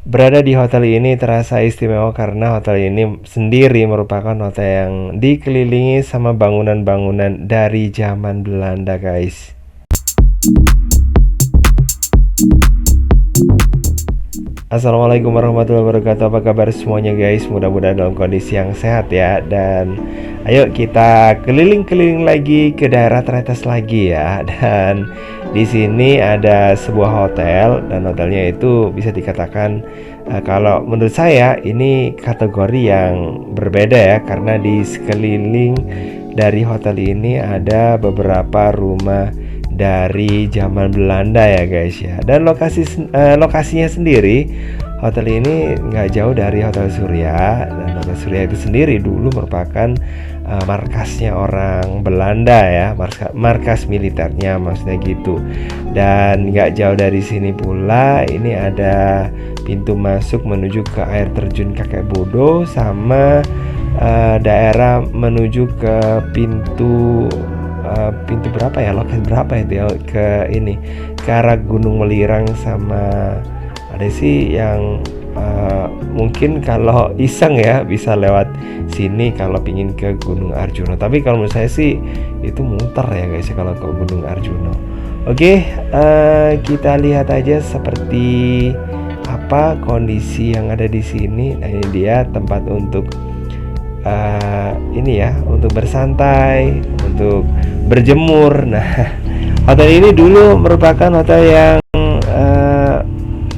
Berada di hotel ini terasa istimewa karena hotel ini sendiri merupakan hotel yang dikelilingi sama bangunan-bangunan dari zaman Belanda, guys. Assalamualaikum warahmatullahi wabarakatuh. Apa kabar semuanya, guys? Mudah-mudahan dalam kondisi yang sehat ya. Dan ayo kita keliling-keliling lagi ke daerah Tretes lagi ya. Dan di sini ada sebuah hotel dan hotelnya itu bisa dikatakan kalau menurut saya ini kategori yang berbeda ya, karena di sekeliling dari hotel ini ada beberapa rumah dari zaman Belanda ya, guys ya. Dan lokasinya sendiri, hotel ini nggak jauh dari Hotel Surya. Dan Hotel Surya itu sendiri dulu merupakan markasnya orang Belanda ya, markas militernya maksudnya gitu. Dan nggak jauh dari sini pula ini ada pintu masuk menuju ke air terjun Kakek Bodo, sama daerah menuju ke pintu berapa ya, loket berapa itu ya, ke ini ke arah Gunung Welirang. Sama ada sih yang mungkin kalau iseng ya bisa lewat sini kalau pingin ke Gunung Arjuna, tapi kalau menurut saya sih itu muter ya, guys, kalau ke Gunung Arjuna. Oke, kita lihat aja seperti apa kondisi yang ada di sini. Nah, ini dia tempat untuk ini ya, untuk bersantai, untuk berjemur. Nah, hotel ini dulu merupakan hotel yang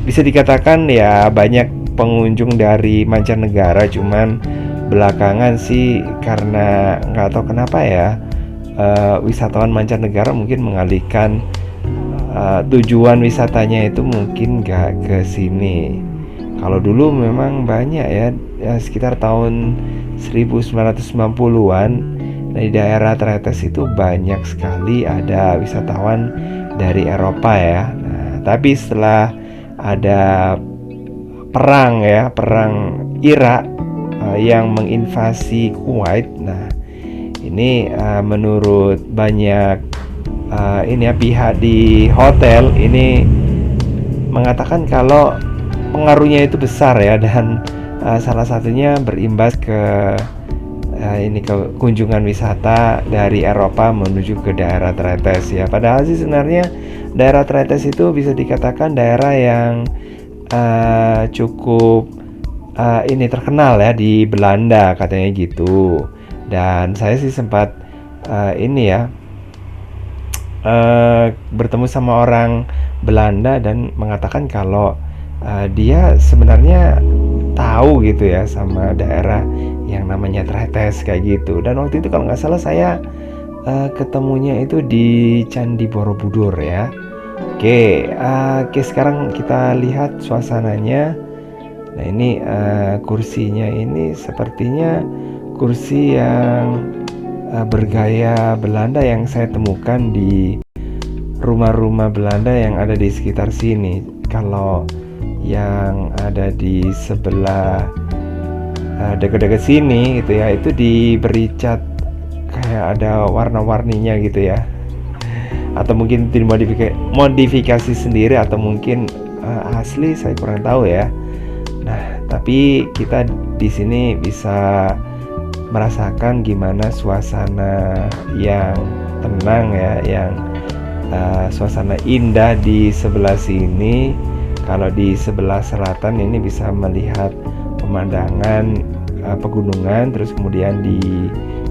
bisa dikatakan ya banyak pengunjung dari mancanegara, cuman belakangan sih karena nggak tahu kenapa ya, wisatawan mancanegara mungkin mengalihkan tujuan wisatanya itu mungkin nggak ke sini. Kalau dulu memang banyak ya, sekitar tahun 1990-an di daerah Tretes itu banyak sekali ada wisatawan dari Eropa ya. Nah, tapi setelah ada perang ya, perang Irak yang menginvasi Kuwait. Nah, ini menurut banyak ini ya, pihak di hotel ini mengatakan kalau pengaruhnya itu besar ya, dan salah satunya berimbas ke ini ke kunjungan wisata dari Eropa menuju ke daerah Tretes ya. Padahal sih sebenarnya daerah Tretes itu bisa dikatakan daerah yang cukup ini terkenal ya di Belanda katanya gitu. Dan saya sih sempat ini ya bertemu sama orang Belanda dan mengatakan kalau dia sebenarnya tahu gitu ya sama daerah yang namanya Tretes kayak gitu. Dan waktu itu kalau nggak salah saya ketemunya itu di Candi Borobudur ya. Oke, sekarang kita lihat suasananya. Nah, ini kursinya ini sepertinya kursi yang bergaya Belanda yang saya temukan di rumah-rumah Belanda yang ada di sekitar sini. Kalau yang ada di sebelah dekat-dekat sini gitu ya, itu diberi cat kayak ada warna-warninya gitu ya, atau mungkin dimodifikasi sendiri, atau mungkin asli, saya kurang tahu ya. Nah, tapi kita di sini bisa merasakan gimana suasana yang tenang ya, yang suasana indah di sebelah sini. Kalau di sebelah selatan ini bisa melihat pemandangan pegunungan, terus kemudian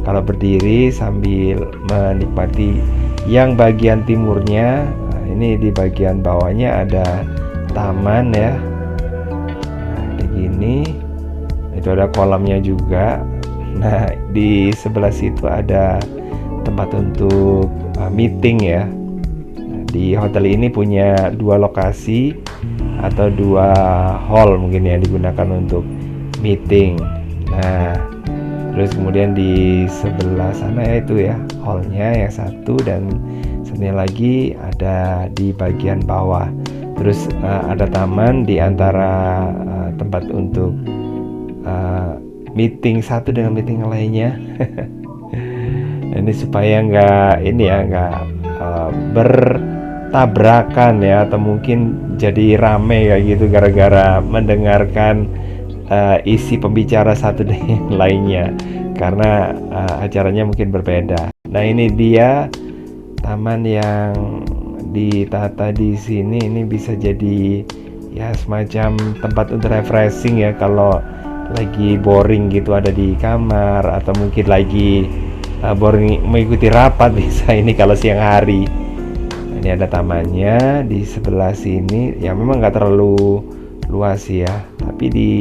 kalau berdiri sambil menikmati yang bagian timurnya, ini di bagian bawahnya ada taman ya. Nah, kayak gini. Itu ada kolamnya juga. Nah, di sebelah situ ada tempat untuk meeting ya. Nah, di hotel ini punya dua lokasi atau dua hall mungkin ya, digunakan untuk meeting. Nah, terus kemudian di sebelah sana ya itu ya hallnya yang satu, dan satunya lagi ada di bagian bawah. Terus ada taman di antara tempat untuk meeting satu dengan meeting lainnya. Ini supaya nggak ini ya, nggak tabrakan ya, atau mungkin jadi rame kayak gitu gara-gara mendengarkan isi pembicara satu dengan lainnya, karena acaranya mungkin berbeda. Nah, ini dia taman yang ditata di sini. Ini bisa jadi ya semacam tempat untuk refreshing ya, kalau lagi boring gitu ada di kamar, atau mungkin lagi boring mengikuti rapat bisa ini kalau siang hari. Ini ada tamannya di sebelah sini, ya memang nggak terlalu luas ya, tapi di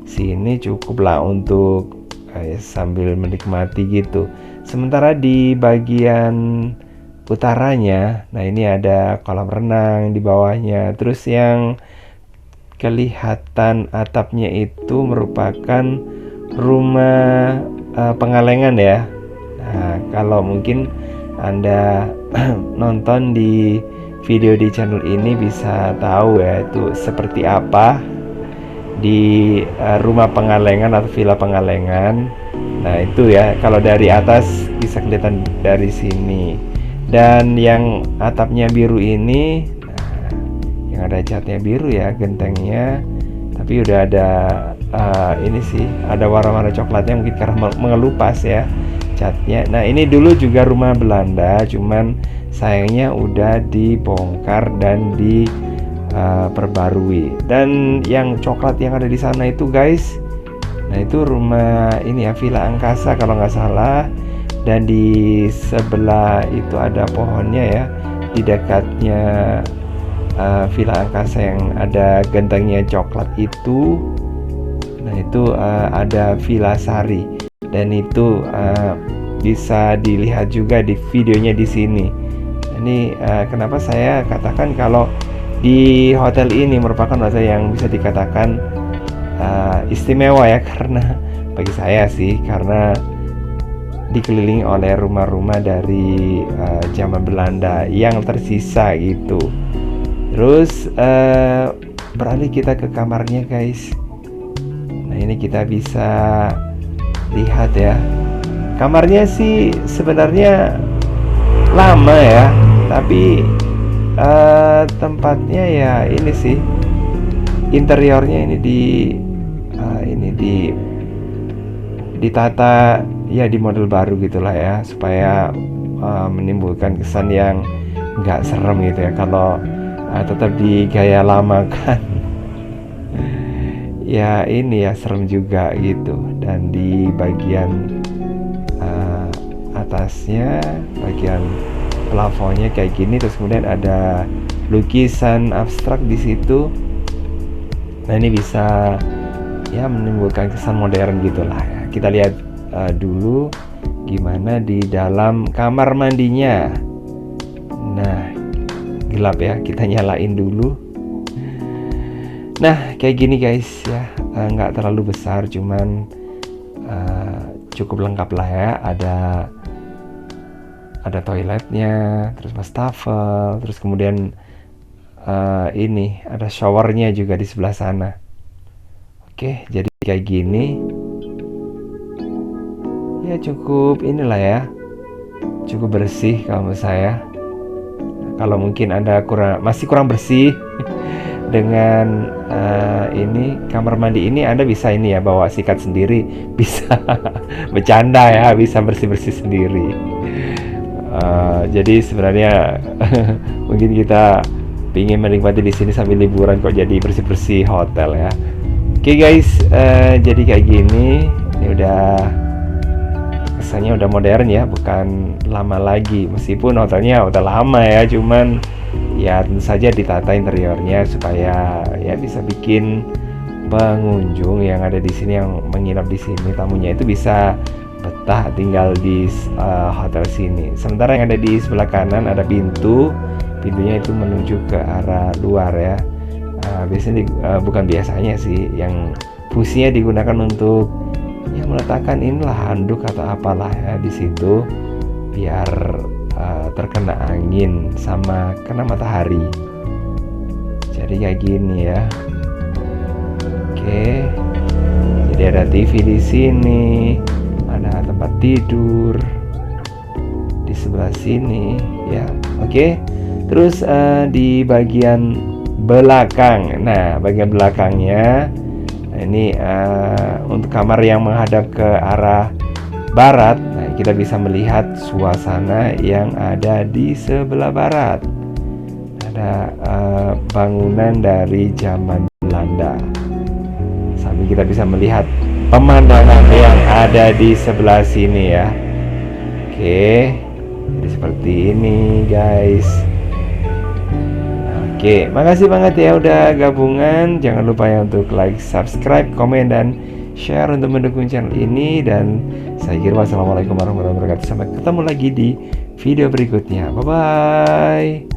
sini cukup lah untuk sambil menikmati gitu. Sementara di bagian utaranya, nah ini ada kolam renang di bawahnya, terus yang kelihatan atapnya itu merupakan rumah pengalengan ya. Nah, kalau mungkin Anda nonton di video di channel ini bisa tahu ya itu seperti apa di rumah pengalengan atau villa pengalengan. Nah, itu ya kalau dari atas bisa kelihatan dari sini. Dan yang atapnya biru ini, nah, yang ada catnya biru ya gentengnya, tapi udah ada ini sih, ada warna-warna coklatnya mungkin karena mengelupas ya catnya. Nah, ini dulu juga rumah Belanda, cuman sayangnya udah dibongkar dan diperbarui. Dan yang coklat yang ada di sana itu guys, nah itu rumah ini ya, Villa Angkasa kalau nggak salah. Dan di sebelah itu ada pohonnya ya, di dekatnya Villa Angkasa yang ada gentengnya coklat itu. Nah, itu ada Villa Sari, dan itu bisa dilihat juga di videonya di sini. Ini kenapa saya katakan kalau di hotel ini merupakan hotel yang bisa dikatakan istimewa ya, karena bagi saya sih, karena dikelilingi oleh rumah-rumah dari zaman Belanda yang tersisa gitu. Terus beralih kita ke kamarnya guys. Nah, ini kita bisa lihat ya, kamarnya sih sebenarnya lama ya, tapi tempatnya ya ini sih, interiornya ini ditata ya di model baru gitulah ya, supaya menimbulkan kesan yang nggak serem gitu ya, kalau tetap di gaya lama kan ya ini ya serem juga gitu. Dan di bagian atasnya, bagian plafonnya kayak gini, terus kemudian ada lukisan abstrak di situ. Nah, ini bisa ya menimbulkan kesan modern gitulah ya. Kita lihat dulu gimana di dalam kamar mandinya. Nah, gelap ya, kita nyalain dulu. Nah, kayak gini guys ya, nggak terlalu besar, cuman cukup lengkap lah ya. Ada toiletnya, terus wastafel, terus kemudian ini ada showernya juga di sebelah sana. Oke, jadi kayak gini ya, cukup inilah ya, cukup bersih kalau menurut saya. Kalau mungkin Anda masih kurang bersih dengan ini kamar mandi ini, Anda bisa ini ya, bawa sikat sendiri, bisa bercanda ya, bisa bersih-bersih sendiri. Jadi sebenarnya mungkin kita ingin menikmati di sini sambil liburan kok jadi bersih-bersih hotel ya. Oke guys, jadi kayak gini, ini udah kesannya udah modern ya, bukan lama lagi. Meskipun hotelnya udah lama ya, cuman ya tentu saja ditata interiornya supaya ya bisa bikin pengunjung yang ada di sini, yang menginap di sini, tamunya itu bisa betah tinggal di hotel sini. Sementara yang ada di sebelah kanan ada pintunya itu menuju ke arah luar ya. Biasanya bukan biasanya sih, yang fungsinya digunakan untuk ya meletakkan inilah handuk atau apalah ya di situ, biar terkena angin sama kena matahari. Jadi kayak gini ya. Oke. Jadi ada TV di sini, ada tempat tidur di sebelah sini ya. Oke. Terus di bagian belakang, nah bagian belakangnya ini untuk kamar yang menghadap ke arah barat, nah kita bisa melihat suasana yang ada di sebelah barat. Ada bangunan dari zaman Belanda. Sambil kita bisa melihat pemandangan yang ada di sebelah sini ya. Oke, jadi seperti ini guys. Oke, makasih banget ya udah gabungan. Jangan lupa ya untuk like, subscribe, komen, dan share untuk mendukung channel ini. Dan saya kira wassalamualaikum warahmatullahi wabarakatuh. Sampai ketemu lagi di video berikutnya. Bye bye.